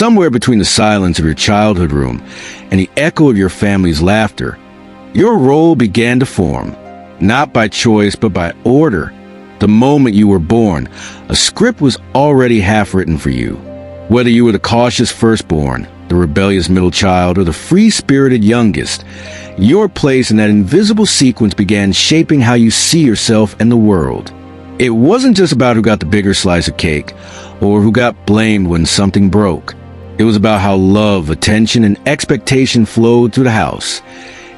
somewhere between the silence of your childhood room and the echo of your family's laughter, your role began to form, not by choice but by order. The moment you were born, a script was already half written for you. Whether you were the cautious firstborn, the rebellious middle child, or the free-spirited youngest, your place in that invisible sequence began shaping how you see yourself and the world. It wasn't just about who got the bigger slice of cake, or who got blamed when something broke. It was about how love, attention, and expectation flowed through the house,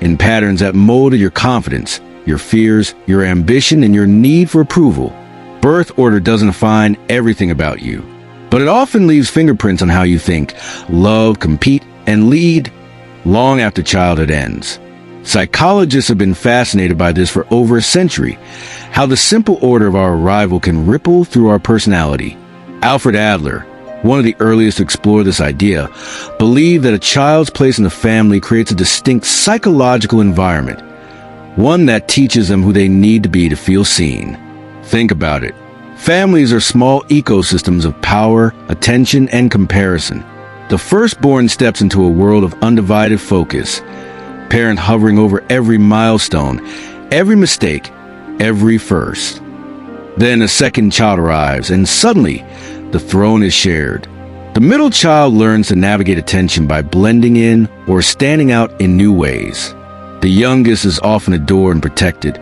in patterns that molded your confidence, your fears, your ambition, and your need for approval. Birth order doesn't define everything about you, but it often leaves fingerprints on how you think, love, compete, and lead long after childhood ends. Psychologists have been fascinated by this for over a century, how the simple order of our arrival can ripple through our personality. Alfred Adler, one of the earliest to explore this idea, believed that a child's place in the family creates a distinct psychological environment, one that teaches them who they need to be to feel seen. Think about it. Families are small ecosystems of power, attention, and comparison. The firstborn steps into a world of undivided focus, parent hovering over every milestone, every mistake, every first. Then a second child arrives, and suddenly, the throne is shared. The middle child learns to navigate attention by blending in or standing out in new ways. The youngest is often adored and protected,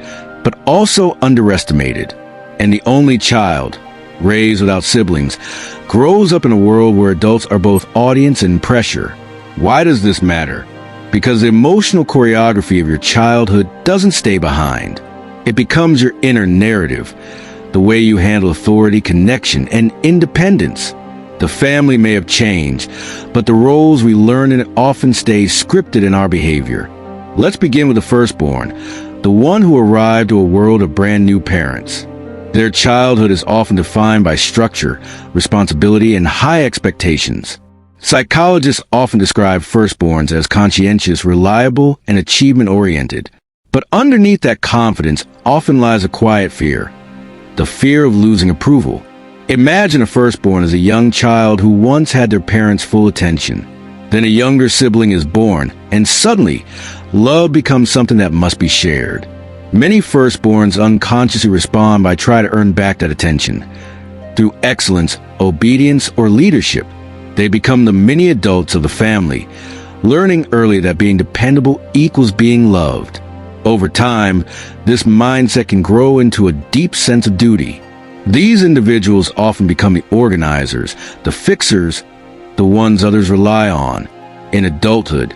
but also underestimated. And the only child, raised without siblings, grows up in a world where adults are both audience and pressure. Why does this matter? Because the emotional choreography of your childhood doesn't stay behind. It becomes your inner narrative, the way you handle authority, connection, and independence. The family may have changed, but the roles we learn in it often stay scripted in our behavior. Let's begin with the firstborn, the one who arrived to a world of brand new parents. Their childhood is often defined by structure, responsibility, and high expectations. Psychologists often describe firstborns as conscientious, reliable, and achievement-oriented. But underneath that confidence often lies a quiet fear, the fear of losing approval. Imagine a firstborn as a young child who once had their parents' full attention. Then a younger sibling is born, and suddenly, love becomes something that must be shared. Many firstborns unconsciously respond by trying to earn back that attention. Through excellence, obedience, or leadership, they become the mini adults of the family, learning early that being dependable equals being loved. Over time, this mindset can grow into a deep sense of duty. These individuals often become the organizers, the fixers, the ones others rely on. In adulthood,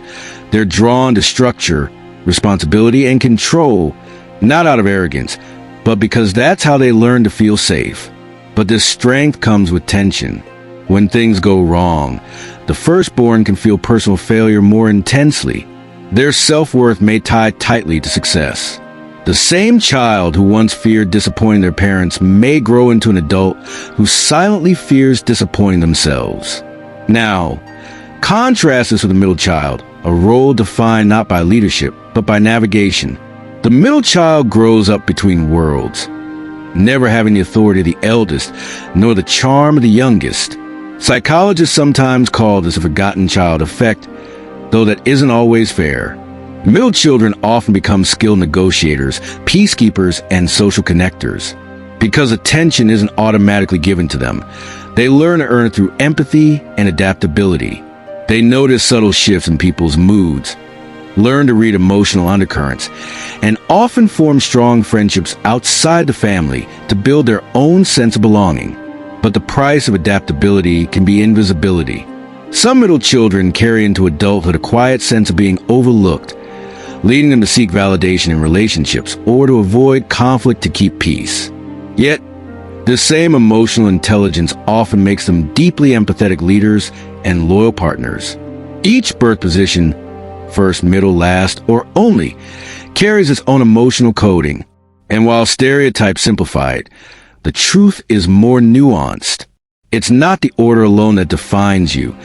they're drawn to structure, responsibility, and control, not out of arrogance, but because that's how they learn to feel safe. But this strength comes with tension. When things go wrong, the firstborn can feel personal failure more intensely. Their self-worth may tie tightly to success. The same child who once feared disappointing their parents may grow into an adult who silently fears disappointing themselves. Now, contrast this with the middle child, a role defined not by leadership, but by navigation. The middle child grows up between worlds, never having the authority of the eldest, nor the charm of the youngest. Psychologists sometimes call this a forgotten child effect, though that isn't always fair. Middle children often become skilled negotiators, peacekeepers, and social connectors. Because attention isn't automatically given to them, they learn to earn it through empathy and adaptability. They notice subtle shifts in people's moods, learn to read emotional undercurrents, and often form strong friendships outside the family to build their own sense of belonging. But the price of adaptability can be invisibility. Some middle children carry into adulthood a quiet sense of being overlooked, leading them to seek validation in relationships or to avoid conflict to keep peace. Yet, this same emotional intelligence often makes them deeply empathetic leaders and loyal partners. Each birth position, first, middle, last, or only, carries its own emotional coding. And while stereotypes simplify it, the truth is more nuanced. It's not the order alone that defines you.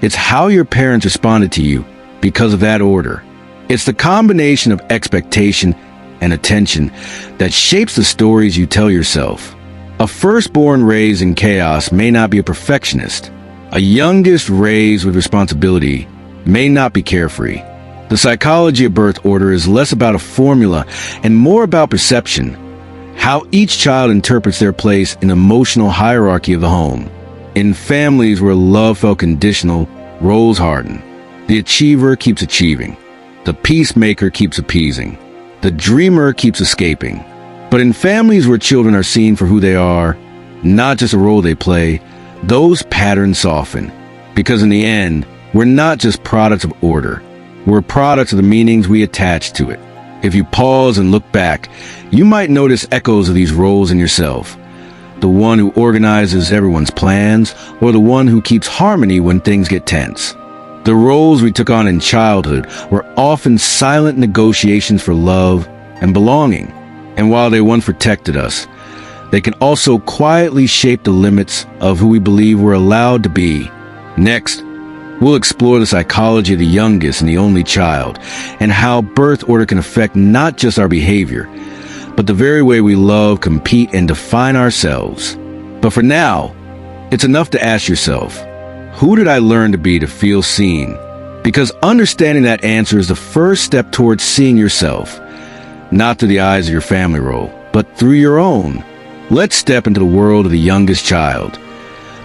It's how your parents responded to you because of that order. It's the combination of expectation and attention that shapes the stories you tell yourself. A firstborn raised in chaos may not be a perfectionist. A youngest raised with responsibility may not be carefree. The psychology of birth order is less about a formula and more about perception, how each child interprets their place in the emotional hierarchy of the home. In families where love felt conditional, roles harden. The achiever keeps achieving. The peacemaker keeps appeasing. The dreamer keeps escaping. But in families where children are seen for who they are, not just a role they play, those patterns soften. Because in the end, we're not just products of order. We're products of the meanings we attach to it. If you pause and look back, you might notice echoes of these roles in yourself. The one who organizes everyone's plans, or the one who keeps harmony when things get tense. The roles we took on in childhood were often silent negotiations for love and belonging. And while they once protected us, they can also quietly shape the limits of who we believe we're allowed to be. Next, we'll explore the psychology of the youngest and the only child, and how birth order can affect not just our behavior, but the very way we love, compete, and define ourselves. But for now, it's enough to ask yourself, who did I learn to be to feel seen? Because understanding that answer is the first step towards seeing yourself, not through the eyes of your family role, but through your own. Let's step into the world of the youngest child,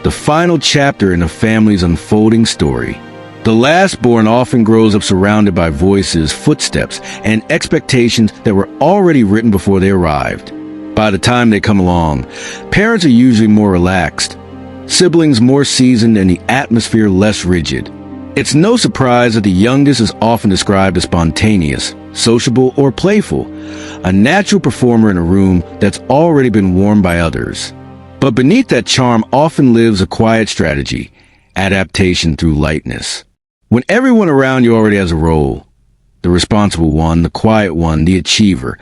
the final chapter in a family's unfolding story. The last-born often grows up surrounded by voices, footsteps, and expectations that were already written before they arrived. By the time they come along, parents are usually more relaxed, siblings more seasoned, and the atmosphere less rigid. It's no surprise that the youngest is often described as spontaneous, sociable, or playful, a natural performer in a room that's already been warmed by others. But beneath that charm often lives a quiet strategy, adaptation through lightness. When everyone around you already has a role, the responsible one, the quiet one, the achiever,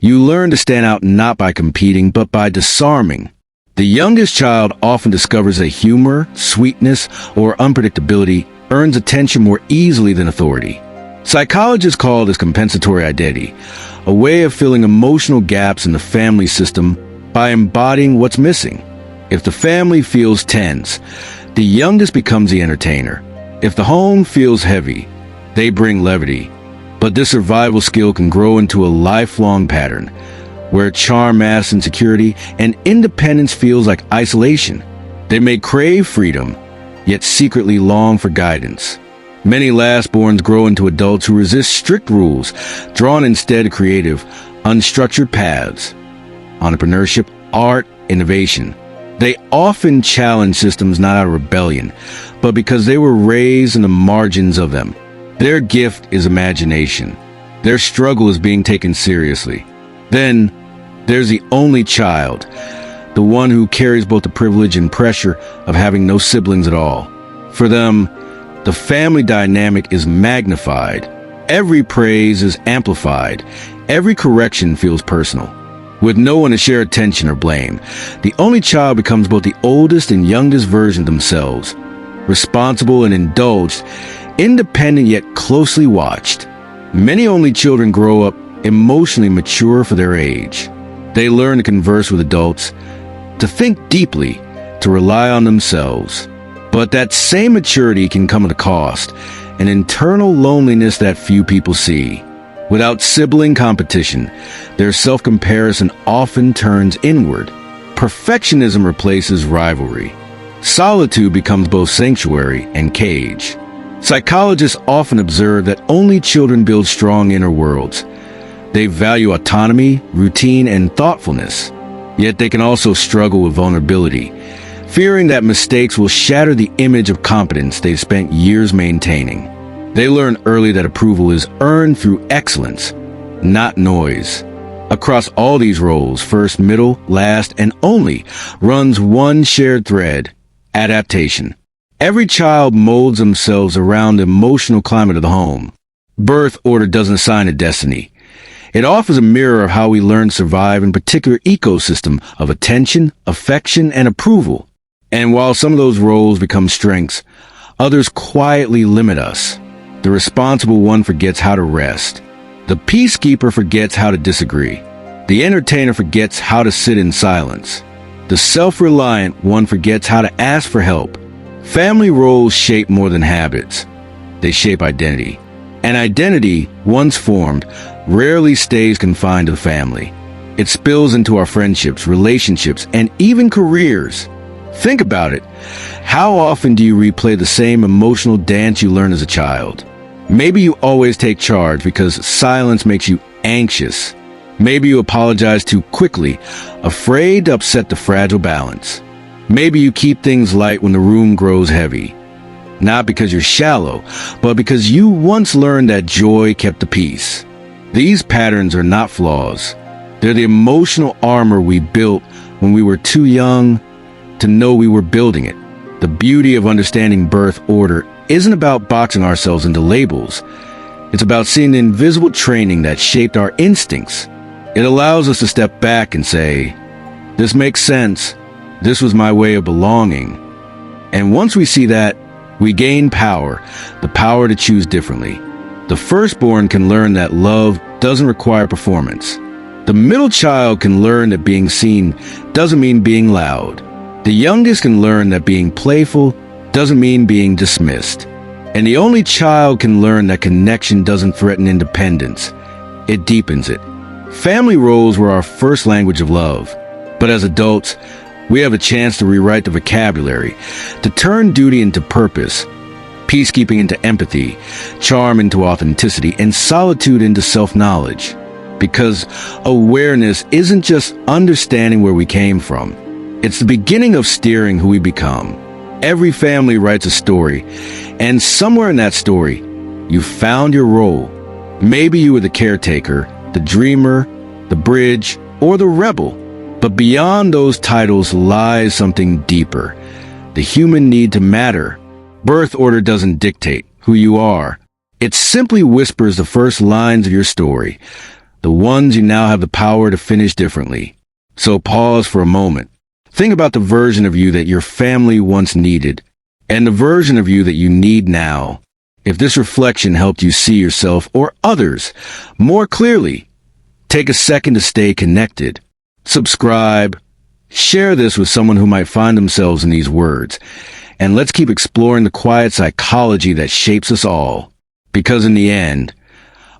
you learn to stand out not by competing, but by disarming. The youngest child often discovers that humor, sweetness, or unpredictability earns attention more easily than authority. Psychologists call this compensatory identity, a way of filling emotional gaps in the family system by embodying what's missing. If the family feels tense, the youngest becomes the entertainer. If the home feels heavy, they bring levity. But this survival skill can grow into a lifelong pattern, where charm masks insecurity and independence feels like isolation. They may crave freedom, yet secretly long for guidance. Many lastborns grow into adults who resist strict rules, drawn instead to creative, unstructured paths. Entrepreneurship, art, innovation. They often challenge systems not out of rebellion, but because they were raised in the margins of them. Their gift is imagination. Their struggle is being taken seriously. Then, there's the only child, the one who carries both the privilege and pressure of having no siblings at all. For them, the family dynamic is magnified. Every praise is amplified. Every correction feels personal. With no one to share attention or blame, the only child becomes both the oldest and youngest version of themselves, responsible and indulged, independent yet closely watched. Many only children grow up emotionally mature for their age. They learn to converse with adults, to think deeply, to rely on themselves. But that same maturity can come at a cost, an internal loneliness that few people see. Without sibling competition, their self-comparison often turns inward. Perfectionism replaces rivalry. Solitude becomes both sanctuary and cage. Psychologists often observe that only children build strong inner worlds. They value autonomy, routine, and thoughtfulness. Yet they can also struggle with vulnerability, fearing that mistakes will shatter the image of competence they've spent years maintaining. They learn early that approval is earned through excellence, not noise. Across all these roles, first, middle, last, and only, runs one shared thread: adaptation. Every child molds themselves around the emotional climate of the home. Birth order doesn't assign a destiny. It offers a mirror of how we learn to survive in a particular ecosystem of attention, affection, and approval. And while some of those roles become strengths, others quietly limit us. The responsible one forgets how to rest. The peacekeeper forgets how to disagree. The entertainer forgets how to sit in silence. The self-reliant one forgets how to ask for help. Family roles shape more than habits. They shape identity. And identity, once formed, rarely stays confined to the family. It spills into our friendships, relationships, and even careers. Think about it. How often do you replay the same emotional dance you learned as a child? Maybe you always take charge because silence makes you anxious. Maybe you apologize too quickly, afraid to upset the fragile balance. Maybe you keep things light when the room grows heavy. Not because you're shallow, but because you once learned that joy kept the peace. These patterns are not flaws. They're the emotional armor we built when we were too young to know we were building it. The beauty of understanding birth order isn't about boxing ourselves into labels. It's about seeing the invisible training that shaped our instincts. It allows us to step back and say, this makes sense. This was my way of belonging. And once we see that, we gain power, the power to choose differently. The firstborn can learn that love doesn't require performance. The middle child can learn that being seen doesn't mean being loud. The youngest can learn that being playful doesn't mean being dismissed. And the only child can learn that connection doesn't threaten independence. It deepens it. Family roles were our first language of love. But as adults, we have a chance to rewrite the vocabulary, to turn duty into purpose, peacekeeping into empathy, charm into authenticity, and solitude into self-knowledge. Because awareness isn't just understanding where we came from. It's the beginning of steering who we become. Every family writes a story, and somewhere in that story, you found your role. Maybe you were the caretaker, the dreamer, the bridge, or the rebel. But beyond those titles lies something deeper, the human need to matter. Birth order doesn't dictate who you are. It simply whispers the first lines of your story, the ones you now have the power to finish differently. So pause for a moment. Think about the version of you that your family once needed, and the version of you that you need now. If this reflection helped you see yourself or others more clearly, take a second to stay connected. Subscribe, share this with someone who might find themselves in these words, and let's keep exploring the quiet psychology that shapes us all. Because in the end,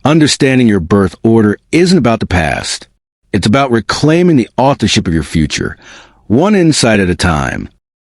understanding your birth order isn't about the past. It's about reclaiming the authorship of your future, one insight at a time.